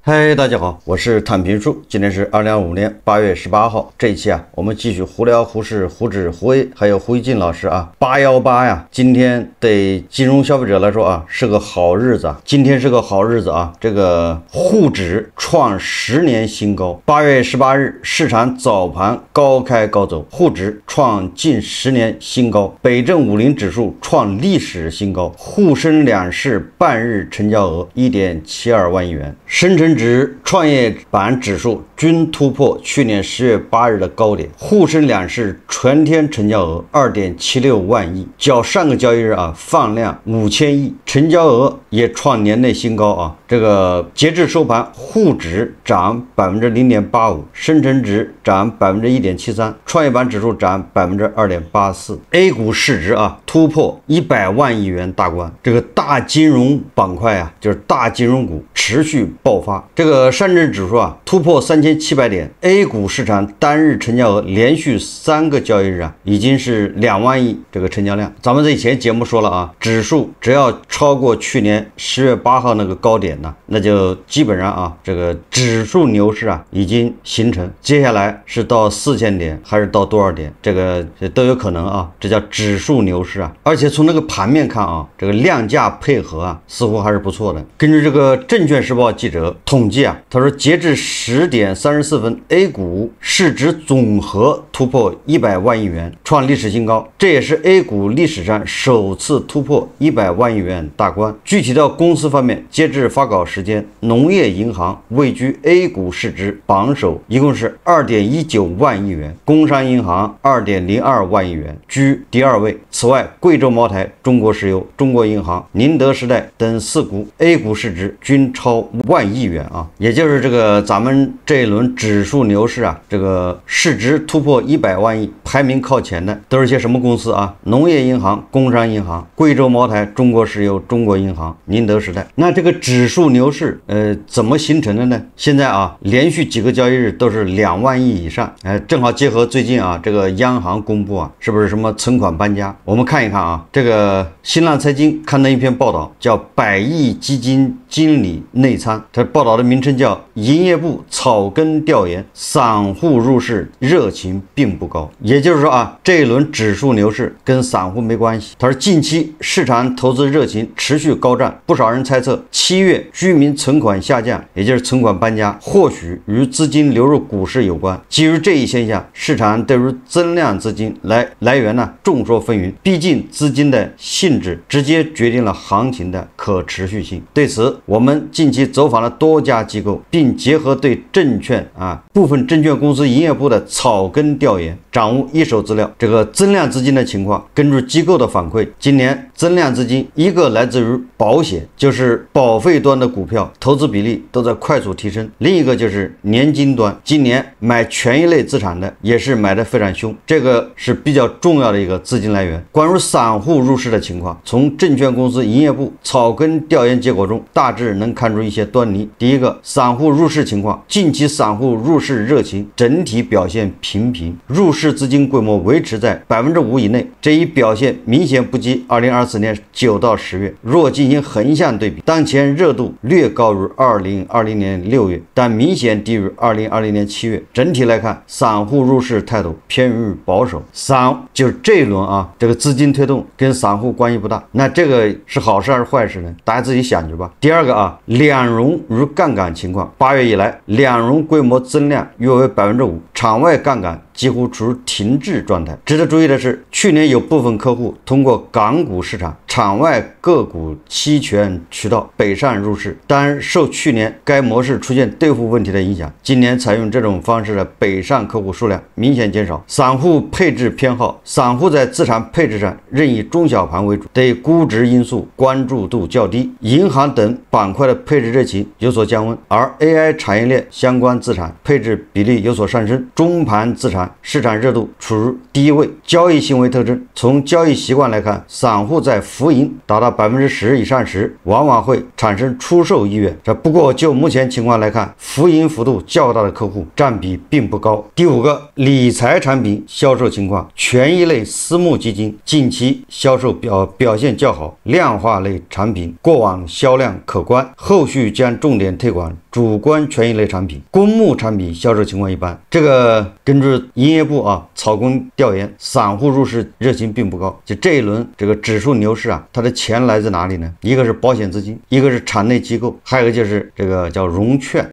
嗨，大家好，我是坦平叔。今天是2025年8月18号。这一期我们继续胡聊胡适、胡指、胡 A 还有胡一进老师818呀。今天对金融消费者来说是个好日子今天是个好日子这个沪指创10年新高。8月18日，市场早盘高开高走，沪指创近10年新高，北证50指数创历史新高，沪深两市半日成交额1.72万亿元，深成指、创业板指数均突破去年10月8日的高点，沪深两市全天成交额2.76万亿，较上个交易日放量5000亿，成交额也创年内新高这个截至收盘，沪指涨0.85%，深成指涨1.73%，创业板指数涨2.84%。A 股市值突破100万亿元大关，这个大金融板块就是大金融股持续爆发。这个上证指数突破3700点 ，A 股市场单日成交额连续3个交易日已经是2万亿这个成交量。咱们以前节目说了指数只要超过去年10月8号那个高点那就基本上这个指数牛市已经形成。接下来是到4000点还是到多少点，这个都有可能这叫指数牛市而且从那个盘面看这个量价配合似乎还是不错的。根据这个证券时报记者统计他说截至10点34分 A 股市值总和突破100万亿元，创历史新高，这也是 A 股历史上首次突破100万亿元大关。具体到公司方面，截至发稿时间，农业银行位居 A 股市值榜首，一共是2.19万亿元，工商银行2.02万亿元，居第2位。此外，贵州茅台、中国石油、中国银行、宁德时代等4股 A 股市值均超万亿元也就是这个咱们这一轮指数牛市这个市值突破100万亿，排名靠前的都是些什么公司农业银行、工商银行、贵州茅台、中国石油、中国银行、宁德时代。那这个指数牛市怎么形成的呢？现在连续几个交易日都是2万亿以上，正好结合最近这个央行公布是不是什么存款搬家？我们看一看这个新浪财经刊登一篇报道，叫100亿基金经理内参，它报道的名称叫营业部草根调研，散户入市热情并不高。也就是说这一轮指数牛市跟散户没关系。他说近期市场投资热情持续高涨，不少人猜测7月居民存款下降，也就是存款搬家，或许与资金流入股市有关。基于这一现象，市场对于增量资金来源众说纷纭，毕竟资金的性质直接决定了行情的可持续性。对此，我们近期走访了多家机构，并结合对证券部分证券公司营业部的草根调研，掌握一手资料。这个增量资金的情况，根据机构的反馈，今年增量资金一个来自于保险，就是保费端的股票投资比例都在快速提升；另一个就是年金端，今年买权益类资产的也是买得非常凶，这个是比较重要的一个资金来源。关于散户入市的情况，从证券公司营业部草根调研结果中大致能看出一些端倪。第一个，散户入市情况，近期散户入市热情整体表现平平，入市资金规模维持在5%以内，这一表现明显不及2024年9到10月。若进行横向对比，当前热度略高于2020年6月，但明显低于2020年7月。整体来看，散户入市态度偏于保守，就是这一轮这个资金推动跟散户关系不大。那这个是好事还是坏事呢？大家自己想去吧。第二个两融与杠杆情况，8月以来两融规模增量约为5%，场外杠杆几乎处于停滞状态。值得注意的是，去年有部分客户通过港股市场场外个股期权渠道北上入市，但受去年该模式出现兑付问题的影响，今年采用这种方式的北上客户数量明显减少。散户配置偏好，散户在资产配置上仍以中小盘为主，对估值因素关注度较低，银行等板块的配置热情有所降温，而 AI 产业链相关资产配置比例有所上升，中盘资产市场热度处于第一位。交易行为特征，从交易习惯来看，散户在浮盈达到10%以上时，往往会产生出售意愿。不过就目前情况来看，浮盈幅度较大的客户占比并不高。第五个，理财产品销售情况，权益类私募基金近期销售表现较好，量化类产品过往销量可观，后续将重点推广主观权益类产品，公募产品销售情况一般。这个根据营业部草根调研，散户入市热情并不高。就这一轮这个指数牛市它的钱来自哪里呢？一个是保险资金，一个是场内机构，还有一个就是这个叫融券，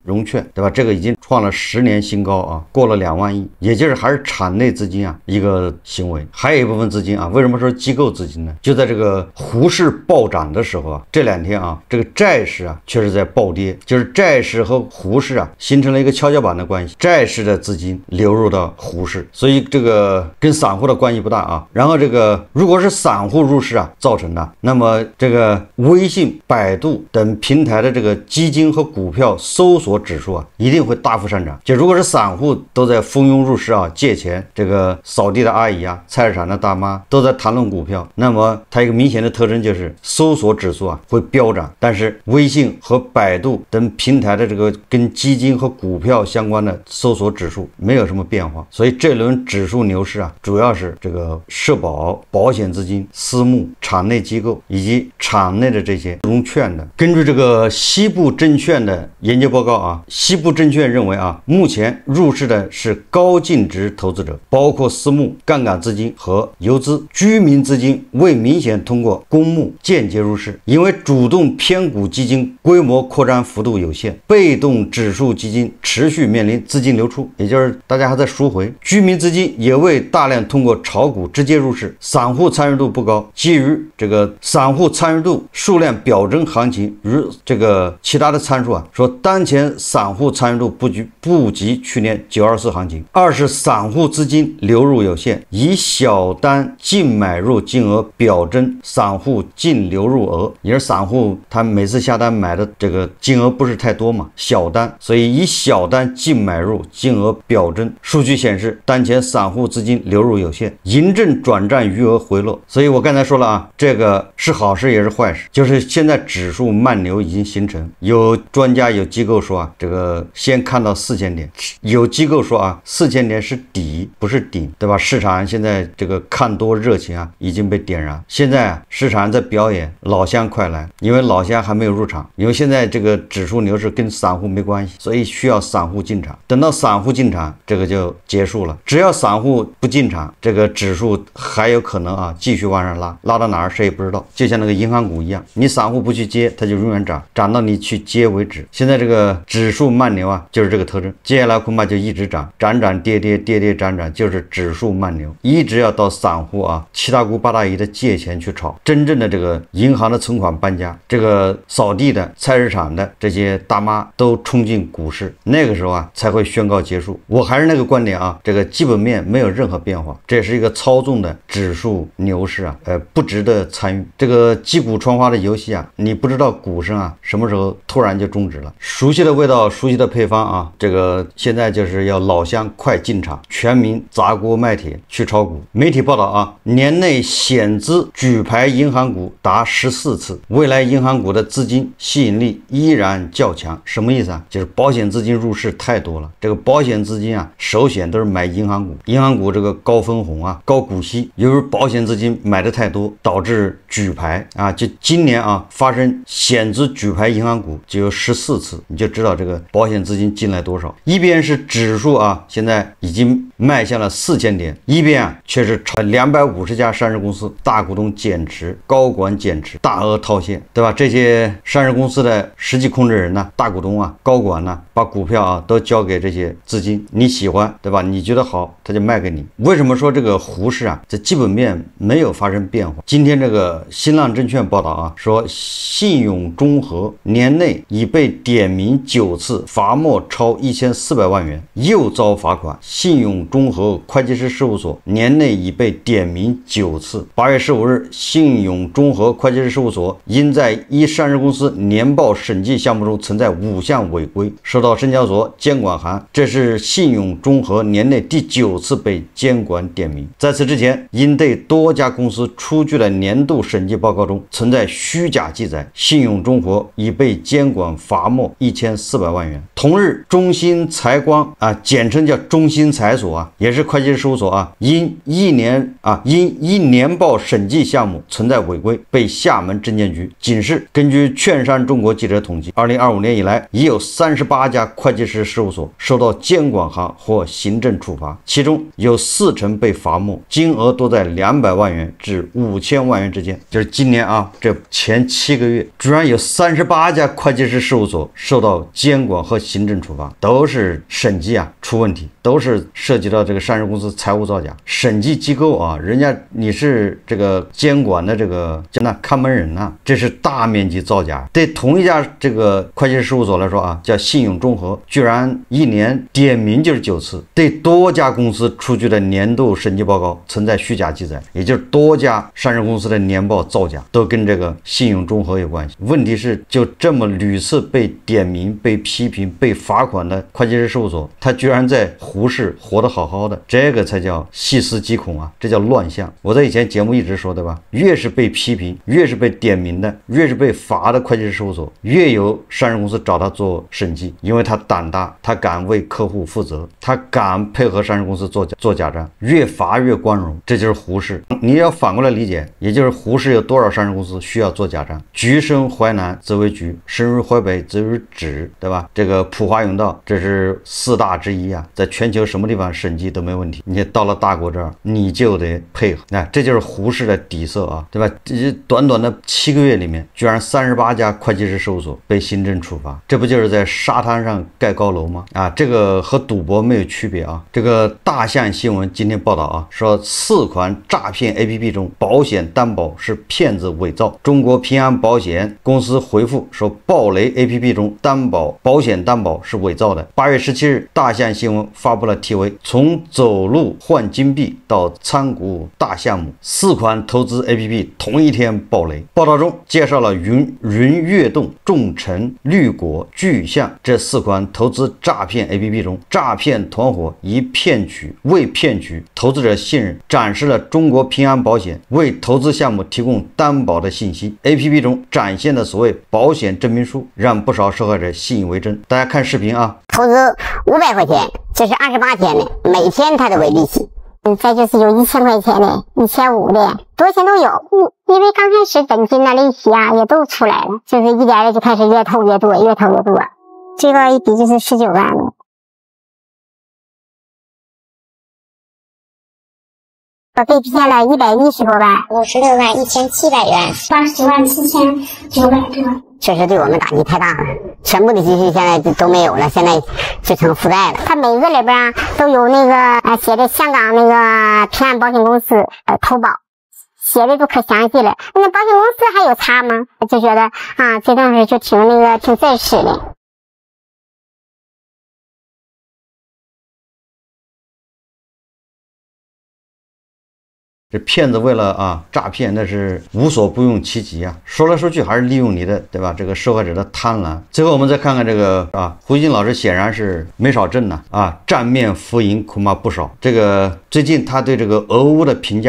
对吧？这个已经创了10年新高过了2万亿，也就是还是场内资金一个行为。还有一部分资金为什么说机构资金呢？就在这个沪市暴涨的时候这2天这个债市确实在暴跌，就是债市和沪市形成了一个跷跷板的关系，债市的资金流入到沪市，所以这个跟散户的关系不大然后这个如果是散户入市造成的，那么这个微信、百度等平台的这个基金和股票搜索指数一定会大幅上涨。就如果是散户都在蜂拥入市借钱，这个扫地的阿姨菜市场的大妈都在谈论股票，那么它一个明显的特征就是搜索指数会飙涨，但是微信和百度等平台的这个跟基金和股票相关的搜索指数没有什么变化。所以这轮指数牛市主要是这个社保、保险资金、私募、场内机构以及场内的这些融券的。根据这个西部证券的研究报告西部证券认为目前入市的是高净值投资者，包括私募、杠杆资金和游资，居民资金未明显通过公募间接入市，因为主动偏股基金规模扩张幅度有限，被动指数基金持续面临资金流出，也就是大家还在赎回，居民资金也未大量通过炒股直接入市，散户参与度不高。基于这个散户参与度数量表征行情与这个其他的参数说当前散户参与度不及去年924行情。二是散户资金流入有限，以小单净买入金额表征散户净流入额，也是散户他每次下单买的这个金额不是太多嘛，小单，所以以小单净买入金额表征。数据显示当前散户资金流入有限，银证转账余额回落。所以我刚才说了这个是好事也是坏事，就是现在指数慢牛已经形成，有专家有机构说这个先看到4000点，有机构说4000点是底不是顶，对吧？市场现在这个看多热情已经被点燃，现在市场在表演老乡快来，因为老乡还没有入场，因为现在这个指数牛市跟散户没关系，所以需要散户进场，等到散户进场这个就结束了。只要散户不进场，这个指数还有可能继续往上拉到哪儿谁也不知道，就像那个银行股一样，你散户不去接它就永远涨，涨到你去接为止。现在这个指数慢牛就是这个特征，接下来恐怕就一直涨跌涨，就是指数慢牛，一直要到散户七大姑八大姨的借钱去炒，真正的这个银行的存款搬家，这个扫地的菜市场的这些大妈都冲进股市，那个时候才会宣告结束。我还是那个观点这个基本面没有任何变化，这是一个操纵的指数牛市不值得参与。这个击鼓传花的游戏你不知道鼓声什么时候突然就终止了。熟悉的味道，熟悉的配方这个现在就是要老乡快进场，全民砸锅卖铁去炒股。媒体报道年内险资举牌银行股达14次，未来银行股的资金吸引力依然较强。什么意思就是保险资金入市太多了，这个保险资金首选都是买银行股，银行股这个高分红高股息，由于保险资金买的太多，导致举牌就今年发生险资举牌银行股就有14次，你就知道这个保险资金进来多少。一边是指数现在已经迈向了4000点，一边却是250家上市公司大股东减持、高管减持、大额套现，对吧？这些上市公司的实际控制人大股东高管把股票都交给这些资金，你喜欢，对吧？你觉得好，他就卖给你。为什么说这个沪市这基本面没有发生变化？今天这个新浪证券报道说信永中和年内已被点名9次，罚没超1400万元，又遭罚款。信永中和会计师事务所年内已被点名9次。8月15日，信永中和会计师事务所因在一上市公司年报审计项目中存在5项违规，收到深交所监管函，这是信永中和年内第9次被监管点名。在此之前，因对多家公司出具的年度审计报告中存在虚假记载，信永中和已被监管罚没1400万元。同日，中兴财光简称叫中兴财所也是会计师事务所因一年报审计项目存在违规，被厦门证监局警示。根据券商中国记者统计，2025年以来来，已有38家会计师事务所受到监管行或行政处罚，其中有40%被罚没，金额多在200万元至5000万元之间。就是今年啊，这前7个月，居然有38家会计师事务所受到监管和行政处罚，都是审计啊出问题，都是涉及到这个上市公司财务造假。审计机构啊，人家你是这个监管的这个那看门人啊，这是大面积造假。对同一家这个会计师事务所来说啊，叫信用中和，居然1年点名就是9次，对多家公司出具的年度审计报告存在虚假记载，也就是多家上市公司的年报造假，都跟这个信用中和有关系。问题是，就这么屡次被点名、被批评、被罚款的会计师事务所，他居然在胡适活得好好的，这个才叫细思极恐啊，这叫乱象。我在以前节目一直说，对吧？越是被批评，越是被点名的，越是被罚的会计师事务所，越有上市公司找他做审计，因为他胆大，他敢为客户负责，他敢配合上市公司做假账，越罚越光荣，这就是胡适。你要反过来理解，也就是胡适有多少上市公司需要做假账？橘生淮南则为橘，深入淮北则为枳，对吧？这个普华永道，这是4大之一啊，在全球什么地方审计都没问题，你到了大国这儿，你就得配合。那这就是胡适的底色啊，对吧？这短短的7个月里面，居然38家会计师事务所被行政处罚，这不就是在沙滩上盖高楼吗？啊，这个和赌博没有区别啊。这个大象新闻今天报道啊，说4款诈骗 APP 中保险担保是骗子伪造。中国平安保险公司回复说，暴雷 APP 中保险担保是伪造的。8月17日，大象新闻发布了题为从走路换金币到参股大项目4款投资 APP 同一天爆雷。报道中介绍了云跃动、众诚、绿果、巨象这4款投资诈骗 APP 中，诈骗团伙以为骗取投资者信任，展示了中国平安保险为投资项目提供担保的信息。 APP 中展现的所谓保险证明书让不少受害者信以为真。大家看视频啊，投资500块钱，这是28天的，每天他都为利息。再就是有1000块钱的、1500的，多少钱都有。因为刚开始本金啊、利息啊也都出来了，就是一点的就开始越投越多，越投越多，最高一笔就是19万了。我被骗了110多万，56万1700元，89万7900多。确实对我们打击太大了，全部的积蓄现在都没有了，现在就成负债了。他每个里边都有那个写的香港那个平安保险公司投保，写的都可详细了。那保险公司还有差吗？就觉得啊，这东西就挺真实的。这骗子为了诈骗，那是无所不用其极啊！说来说去还是利用你的，对吧？这个受害者的贪婪。最后我们再看看这个胡锡进老师显然是没少挣呐站面浮盈恐怕不少。这个最近他对这个俄乌的评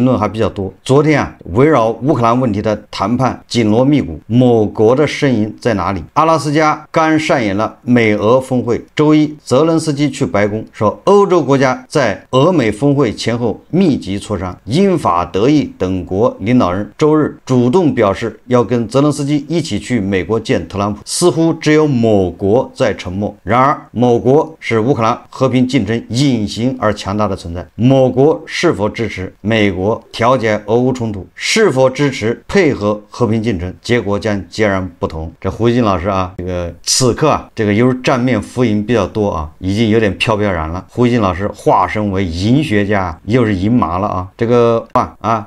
论还比较多。昨天围绕乌克兰问题的谈判紧锣密鼓，某国的身影在哪里？阿拉斯加刚上演了美俄峰会，周一泽伦斯基去白宫说，欧洲国家在俄美峰会前后密集磋商。英法德意等国领导人周日主动表示要跟泽连斯基一起去美国见特朗普，似乎只有某国在沉默。然而某国是乌克兰和平进程隐形而强大的存在。某国是否支持美国调解俄乌冲突，是否支持配合和平进程，结果将截然不同。这胡锡进老师这个此刻这个由于站面浮盈比较多已经有点飘飘然了。胡锡进老师化身为银学家，又是银麻了这个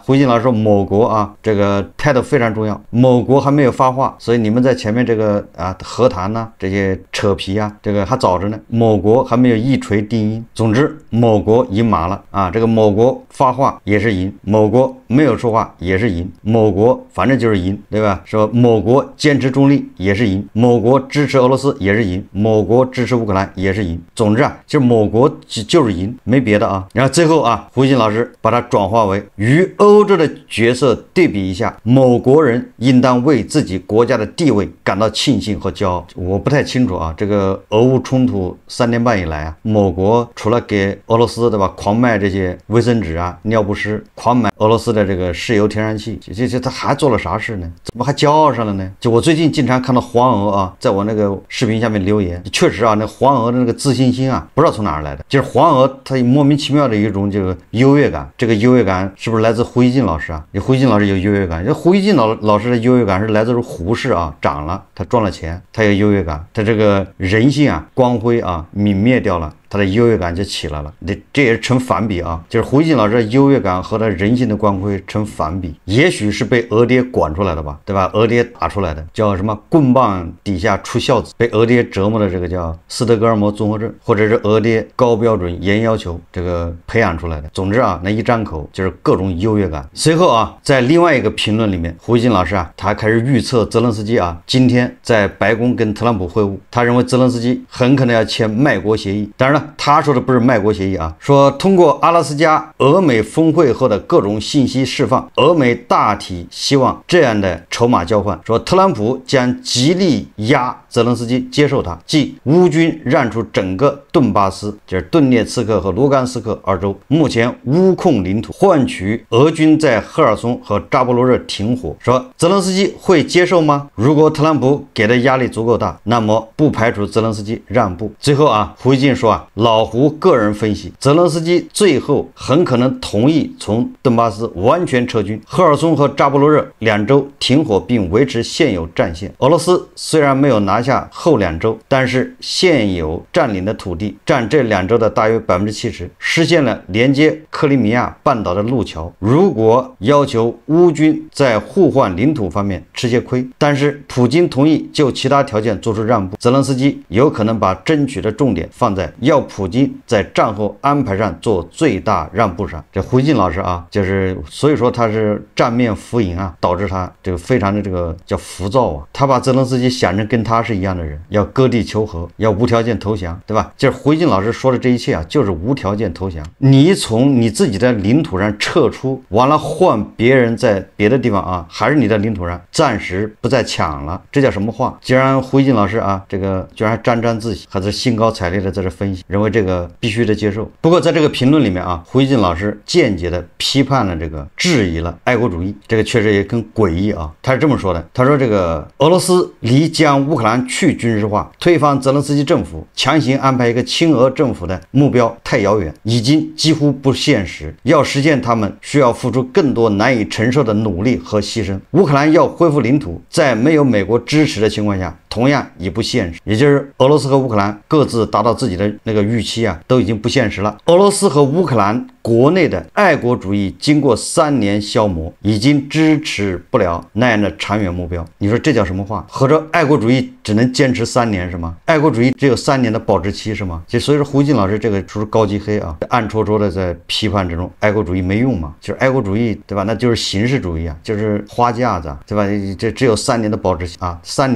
胡锡进老师说某国这个态度非常重要，某国还没有发话，所以你们在前面这个和谈这些扯皮这个还早着呢，某国还没有一锤定音。总之某国赢麻了这个某国发话也是赢，某国没有说话也是赢，某国反正就是赢，对吧？说某国坚持中立也是赢，某国支持俄罗斯也是赢，某国支持乌克兰也是赢。总之就是某国就是赢，没别的然后最后胡锡进老师把它转化为与欧洲的角色对比一下，某国人应当为自己国家的地位感到庆幸和骄傲。我不太清楚这个俄乌冲突3年半以来某国除了给俄罗斯对吧狂卖这些卫生纸尿不湿，狂买俄罗斯的这个石油天然气，这他还做了啥事呢？怎么还骄傲上了呢？就我最近经常看到黄俄啊，在我那个视频下面留言，确实啊，那黄俄的那个自信心啊，不知道从哪儿来的，就是黄俄他莫名其妙的一种这个优越感，这个优越感是不是来自胡锡进老师啊？胡锡进老师有优越感，这胡锡进老师的优越感是来自于胡适啊，涨了，他赚了钱，他有优越感，他这个人性啊，光辉啊，泯灭掉了。他的优越感就起来了，这也是成反比啊，就是胡锡进老师的优越感和他人性的光辉成反比，也许是被俄爹管出来的吧，对吧？俄爹打出来的，叫什么棍棒底下出孝子，被俄爹折磨的这个叫斯德哥尔摩综合症，或者是俄爹高标准严要求这个培养出来的。总之啊，那一张口就是各种优越感。随后啊，在另外一个评论里面，胡锡进老师啊，他开始预测泽连斯基啊，今天在白宫跟特朗普会晤，他认为泽连斯基很可能要签卖国协议，当然他说的不是卖国协议啊，说通过阿拉斯加俄美峰会后的各种信息释放，俄美大体希望这样的筹码交换，说特朗普将极力压泽连斯基接受他，即乌军让出整个顿巴斯，就是顿涅茨克和卢甘斯克二州目前乌控领土，换取俄军在赫尔松和扎波罗热停火。说泽连斯基会接受吗？如果特朗普给的压力足够大，那么不排除泽连斯基让步。最后啊，胡锡进说啊，老胡个人分析，泽连斯基最后很可能同意从顿巴斯完全撤军，赫尔松和扎波罗热两州停火并维持现有战线。俄罗斯虽然没有拿下后两州，但是现有占领的土地占这两州的大约70%，实现了连接克里米亚半岛的路桥。如果要求乌军在互换领土方面吃些亏，但是普京同意就其他条件做出让步，泽连斯基有可能把争取的重点放在要普京在战后安排上做最大让步上。这胡锡进老师啊，就是所以说他是站面浮盈啊，导致他这个非常的这个叫浮躁啊。他把泽连斯基想成跟他是一样的人，要割地求和，要无条件投降，对吧？就是胡锡进老师说的这一切啊，就是无条件投降。你从你自己的领土上撤出，完了换别人在别的地方啊，还是你的领土上暂时不再抢了，这叫什么话？既然胡锡进老师啊，这个居然沾沾自喜，还是兴高采烈的在这分析，认为这个必须得接受。不过在这个评论里面啊，胡锡进老师间接的批判了这个质疑了爱国主义，这个确实也更诡异啊。他是这么说的，他说这个俄罗斯离将乌克兰去军事化、推翻泽连斯基政府、强行安排一个亲俄政府的目标太遥远，已经几乎不现实。要实现他们，需要付出更多难以承受的努力和牺牲。乌克兰要恢复领土，在没有美国支持的情况下，同样已不现实。也就是俄罗斯和乌克兰各自达到自己的那个预期啊，都已经不现实了。俄罗斯和乌克兰国内的爱国主义经过3年消磨，已经支持不了那样的长远目标。你说这叫什么话？合着爱国主义只能坚持3年是吗？爱国主义只有3年的保质期是吗？所以说胡锡进老师这个属于高级黑啊，暗戳戳的在批判这种爱国主义没用嘛，就是爱国主义对吧？那就是形式主义啊，就是花架子对吧？这只有3年的保质期啊，3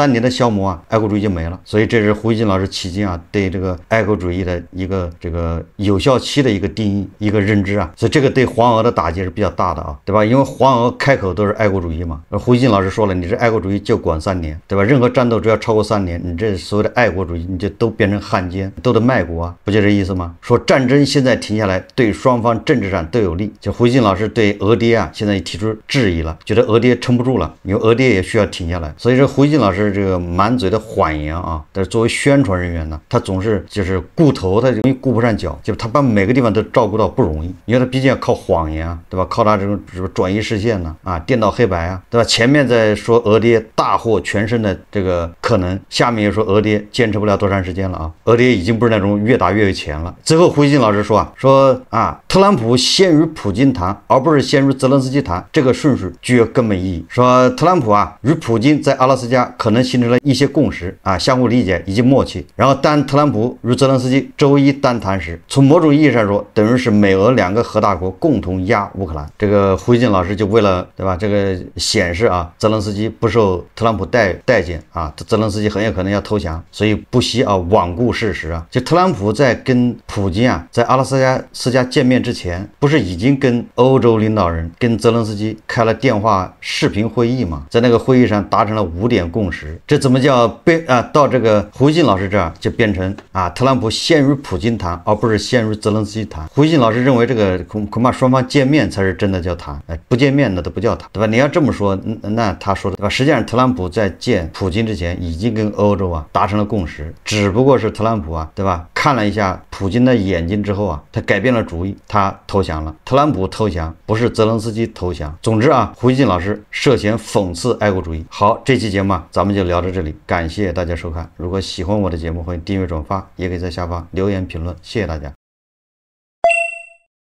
年的消磨啊，爱国主义就没了。所以这是胡锡进老师迄今啊对这个爱国主义的一个这个有效期的一个定义、一个认知啊，所以这个对黄俄的打击是比较大的啊，对吧？因为黄俄开口都是爱国主义嘛，胡锡进老师说了，你这爱国主义就管3年，对吧？任何战斗只要超过3年，你这所谓的爱国主义，你就都变成汉奸，都得卖国啊，不就这意思吗？说战争现在停下来，对双方政治上都有利。就胡锡进老师对俄爹啊，现在也提出质疑了，觉得俄爹撑不住了，因为俄爹也需要停下来。所以说胡锡进老师这个满嘴的谎言啊，但是作为宣传人员呢，他总是就是顾头，他容易顾不上脚，就是他把每个地方都照顾到不容易，因为他毕竟要靠谎言啊，对吧？靠他这种转移视线呢啊，颠倒黑白啊，对吧？前面在说俄爹大获全胜的这个可能，下面又说俄爹坚持不了多长时间了啊，俄爹已经不是那种越打越有钱了。最后胡锡进老师说啊，特朗普先与普京谈，而不是先与泽连斯基谈，这个顺序具有根本意义。说特朗普啊与普京在阿拉斯加可能形成了一些共识啊，相互理解以及默契。然后当特朗普与泽连斯基周一单谈时，从某种意义上说，等于是美俄2个核大国共同压乌克兰。这个胡锡进老师就为了对吧，这个显示啊泽连斯基不受特朗普待见啊，泽连斯基很有可能要投降，所以不惜啊罔顾事实啊。就特朗普在跟普京啊在阿拉斯加见面之前，不是已经跟欧洲领导人跟泽连斯基开了电话视频会议吗？在那个会议上达成了5点共识。这怎么叫到这个胡锡进老师这儿就变成啊特朗普先与普京谈，而不是先与泽连斯基谈胡锡进老师认为这个恐怕双方见面才是真的叫谈，不见面那都不叫谈，对吧？你要这么说，那他说的对吧？实际上，特朗普在见普京之前已经跟欧洲达成了共识，只不过是特朗普对吧？看了一下普京的眼睛之后他改变了主意，他投降了。特朗普投降不是泽连斯基投降。总之胡锡进老师涉嫌讽刺爱国主义。好，这期节目咱们就聊到这里，感谢大家收看。如果喜欢我的节目，欢迎订阅转发，也可以在下方留言评论，谢谢大家。